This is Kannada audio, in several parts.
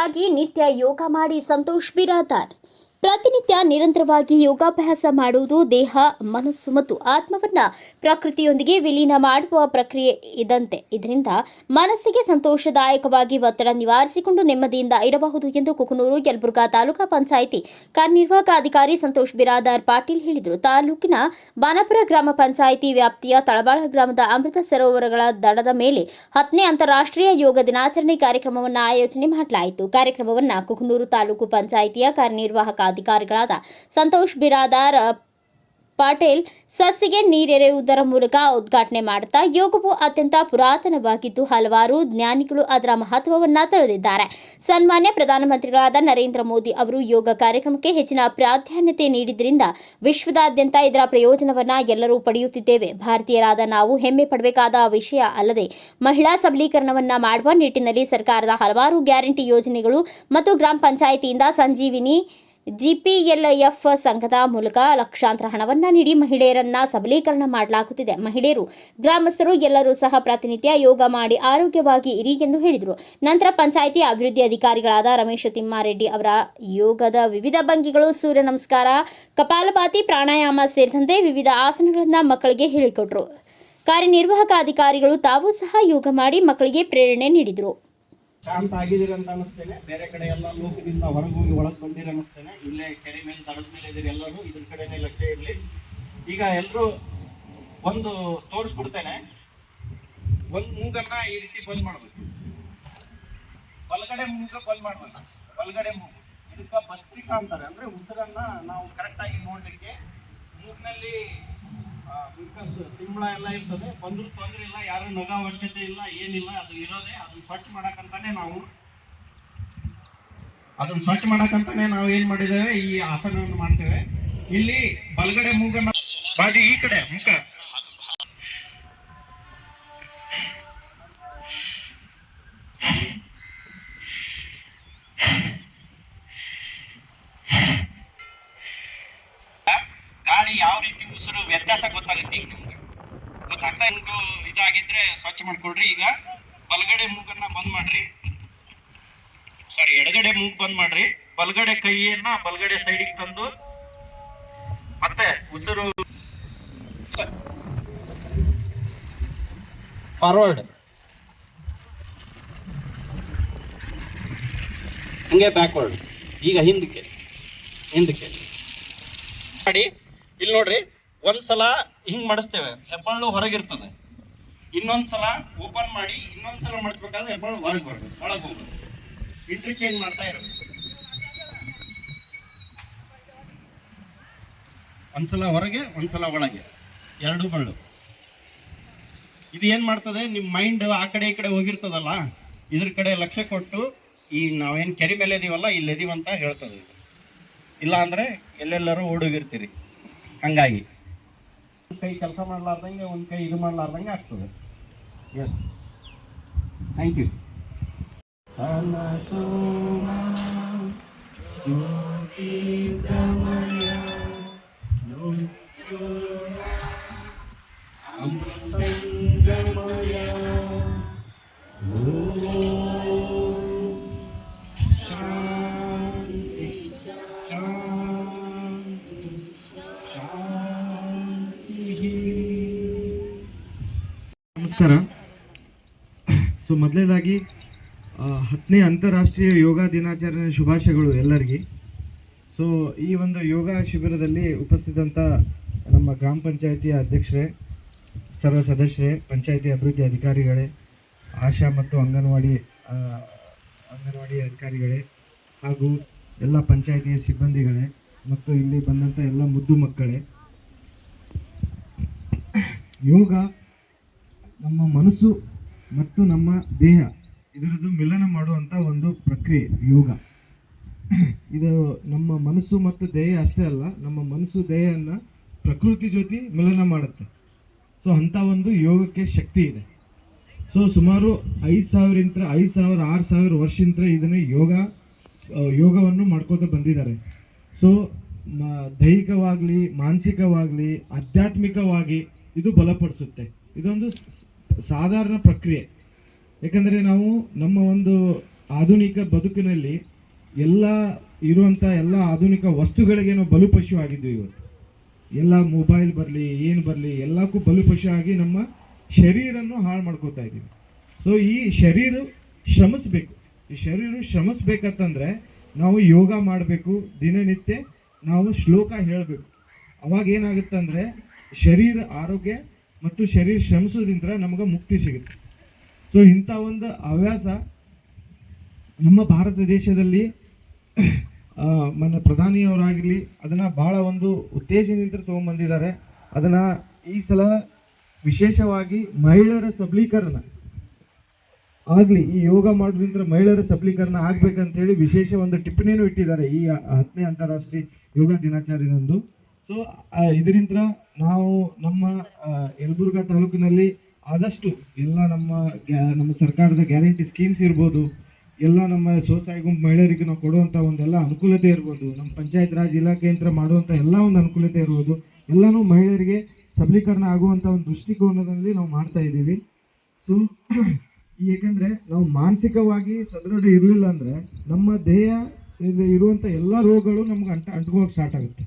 ನಿರಂತರವಾಗಿ ನಿತ್ಯ ಯೋಗ ಮಾಡಿ ಸಂತೋಷ್ ಬಿರಾದಾರ್. ಪ್ರತಿನಿತ್ಯ ನಿರಂತರವಾಗಿ ಯೋಗಾಭ್ಯಾಸ ಮಾಡುವುದು ದೇಹ, ಮನಸ್ಸು ಮತ್ತು ಆತ್ಮವನ್ನ ಪ್ರಕೃತಿಯೊಂದಿಗೆ ವಿಲೀನ ಮಾಡುವ ಪ್ರಕ್ರಿಯೆ ಇದಂತೆ. ಇದರಿಂದ ಮನಸ್ಸಿಗೆ ಸಂತೋಷದಾಯಕವಾಗಿ ಒತ್ತಡ ನಿವಾರಿಸಿಕೊಂಡು ನೆಮ್ಮದಿಯಿಂದ ಇರಬಹುದು ಎಂದು ಕುಕನೂರು ಯಲಬುರ್ಗಾ ತಾಲೂಕಾ ಪಂಚಾಯಿತಿ ಕಾರ್ಯನಿರ್ವಾಹಕ ಅಧಿಕಾರಿ ಸಂತೋಷ್ ಬಿರಾದಾರ್ ಪಾಟೀಲ್ ಹೇಳಿದರು. ತಾಲೂಕಿನ ಬಾಣಾಪುರ ಗ್ರಾಮ ಪಂಚಾಯಿತಿ ವ್ಯಾಪ್ತಿಯ ತಳಬಾಳ ಗ್ರಾಮದ ಅಮೃತ ಸರೋವರಗಳ ದಡದ ಮೇಲೆ 10ನೇ ಅಂತಾರಾಷ್ಟ್ರೀಯ ಯೋಗ ದಿನಾಚರಣೆ ಕಾರ್ಯಕ್ರಮವನ್ನು ಆಯೋಜನೆ ಮಾಡಲಾಯಿತು. ಕಾರ್ಯಕ್ರಮವನ್ನು ಕುಕನೂರು ತಾಲೂಕು ಪಂಚಾಯಿತಿಯ ಕಾರ್ಯನಿರ್ವಾಹಕ ಅಧಿಕಾರಿಗಳಾದ ಸಂತೋಷ್ ಬಿರಾದಾರ್ ಪಾಟೀಲ್ ಸಸಿಗೆ ನೀರೆರೆಯುವುದರ ಮೂಲಕ ಉದ್ಘಾಟನೆ ಮಾಡುತ್ತಾ, ಯೋಗವು ಅತ್ಯಂತ ಪುರಾತನವಾಗಿದ್ದು ಹಲವಾರು ಜ್ಞಾನಿಗಳು ಅದರ ಮಹತ್ವವನ್ನು ತಿಳಿದಿದ್ದಾರೆ. ಸನ್ಮಾನ್ಯ ಪ್ರಧಾನಮಂತ್ರಿಗಳಾದ ನರೇಂದ್ರ ಮೋದಿ ಅವರು ಯೋಗ ಕಾರ್ಯಕ್ರಮಕ್ಕೆ ಹೆಚ್ಚಿನ ಪ್ರಾಧಾನ್ಯತೆ ನೀಡಿದ್ದರಿಂದ ವಿಶ್ವದಾದ್ಯಂತ ಇದರ ಪ್ರಯೋಜನವನ್ನು ಎಲ್ಲರೂ ಪಡೆಯುತ್ತಿದ್ದೇವೆ. ಭಾರತೀಯರಾದ ನಾವು ಹೆಮ್ಮೆ ಪಡಬೇಕಾದ ವಿಷಯ ಅಲ್ಲದೆ ಮಹಿಳಾ ಸಬಲೀಕರಣವನ್ನು ಮಾಡುವ ನಿಟ್ಟಿನಲ್ಲಿ ಸರ್ಕಾರದ ಹಲವಾರು ಗ್ಯಾರಂಟಿ ಯೋಜನೆಗಳು ಮತ್ತು ಗ್ರಾಮ ಪಂಚಾಯಿತಿಯಿಂದ ಸಂಜೀವಿನಿ GPLF ಸಂಘದ ಮೂಲಕ ಲಕ್ಷಾಂತರ ಹಣವನ್ನು ನೀಡಿ ಮಹಿಳೆಯರನ್ನ ಸಬಲೀಕರಣ ಮಾಡಲಾಗುತ್ತಿದೆ. ಮಹಿಳೆಯರು, ಗ್ರಾಮಸ್ಥರು ಎಲ್ಲರೂ ಸಹ ಪ್ರತಿನಿತ್ಯ ಯೋಗ ಮಾಡಿ ಆರೋಗ್ಯವಾಗಿ ಇರಿ ಎಂದು ಹೇಳಿದರು. ನಂತರ ಪಂಚಾಯಿತಿ ಅಭಿವೃದ್ಧಿ ಅಧಿಕಾರಿಗಳಾದ ರಮೇಶ್ ತಿಮ್ಮಾರೆಡ್ಡಿ ಅವರ ಯೋಗದ ವಿವಿಧ ಭಂಗಿಗಳು, ಸೂರ್ಯ ನಮಸ್ಕಾರ, ಕಪಾಲಭಾತಿ, ಪ್ರಾಣಾಯಾಮ ಸೇರಿದಂತೆ ವಿವಿಧ ಆಸನಗಳನ್ನು ಮಕ್ಕಳಿಗೆ ಹೇಳಿಕೊಟ್ಟರು. ಕಾರ್ಯನಿರ್ವಾಹಕ ಅಧಿಕಾರಿಗಳು ತಾವು ಸಹ ಯೋಗ ಮಾಡಿ ಮಕ್ಕಳಿಗೆ ಪ್ರೇರಣೆ ನೀಡಿದರು. ಶಾಂತ ಆಗಿದ್ದೀರಿ ಅಂತ ಅನಿಸ್ತೇನೆ. ಬೇರೆ ಕಡೆ ಎಲ್ಲ ಲೋಕದಿಂದ ಹೊರಗೆ ಹೋಗಿ ಒಳಗೆ ಬಂದಿರಿ ಅನಿಸ್ತೇನೆ. ಇಲ್ಲೇ ಕೆರೆ ಮೇಲೆ ದಡದ ಮೇಲೆ ಇದ್ದೀರಿ ಎಲ್ಲರೂ. ಇದ್ರ ಕಡೆನೇ ಲಕ್ಷ್ಯ ಇರಲಿ. ಈಗ ಎಲ್ಲರೂ ಒಂದು ತೋರಿಸ್ಬಿಡ್ತೇನೆ. ಒಂದು ಮೂಗನ್ನ ಈ ರೀತಿ ಬಂದ್ ಮಾಡ್ಬೇಕು. ಬಲಗಡೆ ಮೂಗ ಬಂದ್ ಮಾಡ್ಬೇಕು. ಬಲಗಡೆ ಮೂಗು ಇದಕ್ಕೆ ಭಸ್ತ್ರಿಕಾ ಅಂತಾರೆ. ಅಂದ್ರೆ ಉಸಿರನ್ನ ನಾವು ಕರೆಕ್ಟಾಗಿ ನೋಡ್ಲಿಕ್ಕೆ ಮೂಗಿನಲ್ಲಿ ಸಿಂಬಳ ಎಲ್ಲ ಇರ್ತದೆ. ಬಂದರೂ ತೊಂದರೆ ಇಲ್ಲ, ಯಾರು ನಗ ಅವಶ್ಯಕತೆ ಇಲ್ಲ, ಏನಿಲ್ಲ. ಅದು ಇರೋದೇ ಅದನ್ನ ಸ್ವಚ್ಛ ಮಾಡಕ್ಕಂತಾನೆ ನಾವು ಏನ್ ಮಾಡಿದ್ದೇವೆ, ಈ ಆಸನವನ್ನು ಮಾಡ್ತೇವೆ. ಇಲ್ಲಿ ಬಲಗಡೆ ಮೂಗನ್ನ ಬಾಜಿ ಈ ಕಡೆ ಮುಖ ಗಾಳಿ ಯಾವ ರೀತಿ ಉಸಿರು ವ್ಯತ್ಯಾಸ ಗೊತ್ತಾಗುತ್ತೆ. ಈಗ ನಿಮ್ಗೆ ಗೊತ್ತಾಗ್ತಾ ಇದಾಗಿದ್ರೆ ಸ್ವಚ್ಛ ಮಾಡ್ಕೊಳ್ರಿ. ಈಗ ಬಲಗಡೆ ಮೂಗನ್ನ ಬಂದ್ ಮಾಡ್ರಿ. ಎಡಗಡೆ ಮೂಗ್ ಬಂದ್ ಮಾಡ್ರಿ. ಬಲಗಡೆ ಕೈಯನ್ನ ಬಲಗಡೆ ಸೈಡಿಗೆ ತಂದು ಮತ್ತೆ ಉಸಿರು ಫಾರ್ವರ್ಡ್, ಹಂಗೆ ಬ್ಯಾಕ್ವರ್ಡ್. ಈಗ ಹಿಂದಕ್ಕೆ ಮಾಡಿ. ಇಲ್ಲಿ ನೋಡ್ರಿ, ಒಂದ್ಸಲ ಹಿಂಗ್ ಮಾಡಿಸ್ತೇವೆ, ಹೆಬ್ಬಾಳು ಹೊರಗಿರ್ತದೆ. ಇನ್ನೊಂದ್ಸಲ ಓಪನ್ ಮಾಡಿ, ಇನ್ನೊಂದ್ಸಲ ಮಾಡಿಸ್ಬೇಕಾದ್ರೆ ಹೆಬ್ಬಾಳು ಹೊರಗೆ ಬರ್ಬೇಕು, ಒಳಗೆ ಹೋಗ್ಬೇಕು. ಇಂಟರ್ಚೇಂಜ್ ಮಾಡ್ತಾ ಇರಬೇಕು. ಒಂದ್ಸಲ ಹೊರಗೆ, ಒಂದ್ಸಲ ಒಳಗೆ, ಎರಡು ಬಳ್ಳು. ಇದು ಏನ್ ಮಾಡ್ತದೆ, ನಿಮ್ಮ ಮೈಂಡ್ ಆ ಕಡೆ ಈ ಕಡೆ ಹೋಗಿರ್ತದಲ್ಲ, ಇದ್ರ ಕಡೆ ಲಕ್ಷ್ಯ ಕೊಟ್ಟು ಈ ನಾವೇನ್ ಕೆರೆ ಮೇಲೆ ಇದೀವಲ್ಲ, ಇಲ್ಲಿ ಇದೀವಂತ ಹೇಳ್ತದೆ. ಇಲ್ಲ ಅಂದ್ರೆ ಎಲ್ಲೆಲ್ಲರೂ ಓಡೋಗಿರ್ತೀರಿ. ಹಂಗಾಗಿ ಕೈ ಕೆಲಸ ಮಾಡ್ಲಾರ್ದಂಗೆ ಒಂದು ಕೈ ಇದು ಮಾಡ್ಲಾರ್ದಂಗೆ ಆಗ್ತದೆ. Yes, thank you. ನಮಸ್ಕಾರ. ಸೊ ಮೊದಲನೇದಾಗಿ 10ನೇ ಅಂತಾರಾಷ್ಟ್ರೀಯ ಯೋಗ ದಿನಾಚರಣೆ ಶುಭಾಶಯಗಳು ಎಲ್ಲರಿಗೆ. ಸೊ ಈ ಒಂದು ಯೋಗ ಶಿಬಿರದಲ್ಲಿ ಉಪಸ್ಥಿತಂಥ ನಮ್ಮ ಗ್ರಾಮ ಪಂಚಾಯಿತಿಯ ಅಧ್ಯಕ್ಷರೇ, ಸರ್ವ ಸದಸ್ಯರೇ, ಪಂಚಾಯಿತಿ ಅಭಿವೃದ್ಧಿ ಅಧಿಕಾರಿಗಳೇ, ಆಶಾ ಮತ್ತು ಅಂಗನವಾಡಿ ಅಧಿಕಾರಿಗಳೇ, ಹಾಗೂ ಎಲ್ಲ ಪಂಚಾಯಿತಿಯ ಸಿಬ್ಬಂದಿಗಳೇ ಮತ್ತು ಇಲ್ಲಿ ಬಂದಂಥ ಎಲ್ಲ ಮುದ್ದು ಮಕ್ಕಳೇ, ಯೋಗ ನಮ್ಮ ಮನಸ್ಸು ಮತ್ತು ನಮ್ಮ ದೇಹ ಇದರದ್ದು ಮಿಲನ ಮಾಡುವಂಥ ಒಂದು ಪ್ರಕ್ರಿಯೆ ಯೋಗ. ಇದು ನಮ್ಮ ಮನಸ್ಸು ಮತ್ತು ದೇಹ ಅಷ್ಟೇ ಅಲ್ಲ, ನಮ್ಮ ಮನಸ್ಸು ದೇಹವನ್ನು ಪ್ರಕೃತಿ ಜೊತೆ ಮಿಲನ ಮಾಡುತ್ತೆ. ಸೊ ಅಂಥ ಒಂದು ಯೋಗಕ್ಕೆ ಶಕ್ತಿ ಇದೆ. ಸೊ ಸುಮಾರು 5,000-6,000 ವರ್ಷದಿಂದ ಇದನ್ನು ಯೋಗವನ್ನು ಮಾಡ್ಕೋತಾ ಬಂದಿದ್ದಾರೆ. ಸೊ ದೈಹಿಕವಾಗಲಿ, ಮಾನಸಿಕವಾಗಲಿ, ಆಧ್ಯಾತ್ಮಿಕವಾಗಿ ಇದು ಬಲಪಡಿಸುತ್ತೆ. ಇದೊಂದು ಸಾಧಾರಣ ಪ್ರಕ್ರಿಯೆ. ಯಾಕಂದರೆ ನಾವು ನಮ್ಮ ಒಂದು ಆಧುನಿಕ ಬದುಕಿನಲ್ಲಿ ಎಲ್ಲ ಇರುವಂಥ ಎಲ್ಲ ಆಧುನಿಕ ವಸ್ತುಗಳಿಗೆ ನಾವು ಬಲಿಪಶು ಆಗಿದ್ವಿ ಇವತ್ತು. ಎಲ್ಲ ಮೊಬೈಲ್ ಬರಲಿ ಏನು ಬರಲಿ ಎಲ್ಲಕ್ಕೂ ಬಲಿಪಶು ಆಗಿ ನಮ್ಮ ಶರೀರನ್ನು ಹಾಳು ಮಾಡ್ಕೋತಾ ಇದ್ದೀವಿ. ಸೊ ಈ ಶರೀರ ಶ್ರಮಿಸ್ಬೇಕು. ಈ ಶರೀರ ಶ್ರಮಿಸ್ಬೇಕಂತಂದರೆ ನಾವು ಯೋಗ ಮಾಡಬೇಕು, ದಿನನಿತ್ಯ ನಾವು ಶ್ಲೋಕ ಹೇಳಬೇಕು. ಅವಾಗ ಏನಾಗುತ್ತೆ ಅಂದರೆ ಶರೀರ ಆರೋಗ್ಯ ಮತ್ತು ಶರೀರ ಶ್ರಮಿಸೋದ್ರಿಂದ ನಮಗೆ ಮುಕ್ತಿ ಸಿಗುತ್ತೆ. ಸೊ ಇಂಥ ಒಂದು ಹವ್ಯಾಸ ನಮ್ಮ ಭಾರತ ದೇಶದಲ್ಲಿ మన ಪ್ರಧಾನಿಯವರಾಗಿರಲಿ ಅದನ್ನು ಭಾಳ ಒಂದು ಉತ್ತೇಜನದಿಂದ ತೊಗೊಂಬಂದಿದ್ದಾರೆ. ಅದನ್ನು ಈ ಸಲ ವಿಶೇಷವಾಗಿ ಮಹಿಳೆಯರ ಸಬಲೀಕರಣ ಆಗಲಿ, ಈ ಯೋಗ ಮಾಡೋದ್ರಿಂದ ಮಹಿಳೆಯರ ಸಬಲೀಕರಣ ಆಗಬೇಕಂತೇಳಿ ವಿಶೇಷ ಒಂದು ಟಿಪ್ಪಣಿಯನ್ನು ಇಟ್ಟಿದ್ದಾರೆ ಈ 10ನೇ ಅಂತಾರಾಷ್ಟ್ರೀಯ ಯೋಗ ದಿನಾಚರಣೆಯಂದು. ಸೊ ಇದರಿಂದ ನಾವು ನಮ್ಮ ಯಲಬುರ್ಗಾ ತಾಲೂಕಿನಲ್ಲಿ ಆದಷ್ಟು ಎಲ್ಲ ನಮ್ಮ ಸರ್ಕಾರದ ಗ್ಯಾರಂಟಿ ಸ್ಕೀಮ್ಸ್ ಇರ್ಬೋದು, ಎಲ್ಲ ನಮ್ಮ ಸ್ವಸಹಾಯ ಗುಂಪು ಮಹಿಳೆಯರಿಗೆ ನಾವು ಕೊಡುವಂಥ ಒಂದೆಲ್ಲ ಅನುಕೂಲತೆ ಇರ್ಬೋದು, ನಮ್ಮ ಪಂಚಾಯತ್ ರಾಜ್ ಇಲಾಖೆಯಿಂದ ಮಾಡುವಂಥ ಎಲ್ಲ ಒಂದು ಅನುಕೂಲತೆ ಇರ್ಬೋದು, ಎಲ್ಲನೂ ಮಹಿಳೆಯರಿಗೆ ಸಬಲೀಕರಣ ಆಗುವಂಥ ಒಂದು ದೃಷ್ಟಿಕೋನದಲ್ಲಿ ನಾವು ಮಾಡ್ತಾ ಇದ್ದೀವಿ. ಸೊ ಏಕೆಂದರೆ ನಾವು ಮಾನಸಿಕವಾಗಿ ಸದೃಢ ಇರಲಿಲ್ಲ ಅಂದರೆ ನಮ್ಮ ದೇಹ ಇರುವಂಥ ಎಲ್ಲ ರೋಗಗಳು ನಮ್ಗೆ ಅಂಟ್ಕೊಳ್ಳೋಕೆ ಸ್ಟಾರ್ಟ್ ಆಗುತ್ತೆ.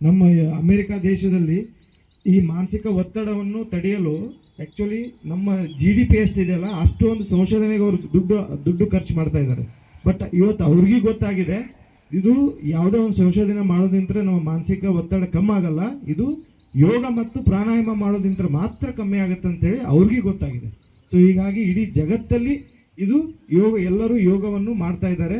ನಮ್ಮ ಅಮೇರಿಕಾ ದೇಶದಲ್ಲಿ ಈ ಮಾನಸಿಕ ಒತ್ತಡವನ್ನು ತಡೆಯಲು ಆ್ಯಕ್ಚುಲಿ ನಮ್ಮ GDP ಎಷ್ಟಿದೆಯಲ್ಲ ಅಷ್ಟೊಂದು ಸಂಶೋಧನೆಗೆ ಅವರು ದುಡ್ಡು ಖರ್ಚು ಮಾಡ್ತಾ ಇದ್ದಾರೆ. ಬಟ್ ಇವತ್ತು ಅವ್ರಿಗೂ ಗೊತ್ತಾಗಿದೆ ಇದು ಯಾವುದೋ ಒಂದು ಸಂಶೋಧನೆ ಮಾಡೋದ್ರಿಂದ ನಮ್ಮ ಮಾನಸಿಕ ಒತ್ತಡ ಕಮ್ಮಿ ಆಗಲ್ಲ, ಇದು ಯೋಗ ಮತ್ತು ಪ್ರಾಣಾಯಾಮ ಮಾಡೋದ್ರಿಂದ ಮಾತ್ರ ಕಮ್ಮಿ ಆಗುತ್ತೆ ಅಂತೇಳಿ ಅವ್ರಿಗೂ ಗೊತ್ತಾಗಿದೆ. ಸೊ ಹೀಗಾಗಿ ಇಡೀ ಜಗತ್ತಲ್ಲಿ ಇದು ಯೋಗ, ಎಲ್ಲರೂ ಯೋಗವನ್ನು ಮಾಡ್ತಾ ಇದ್ದಾರೆ.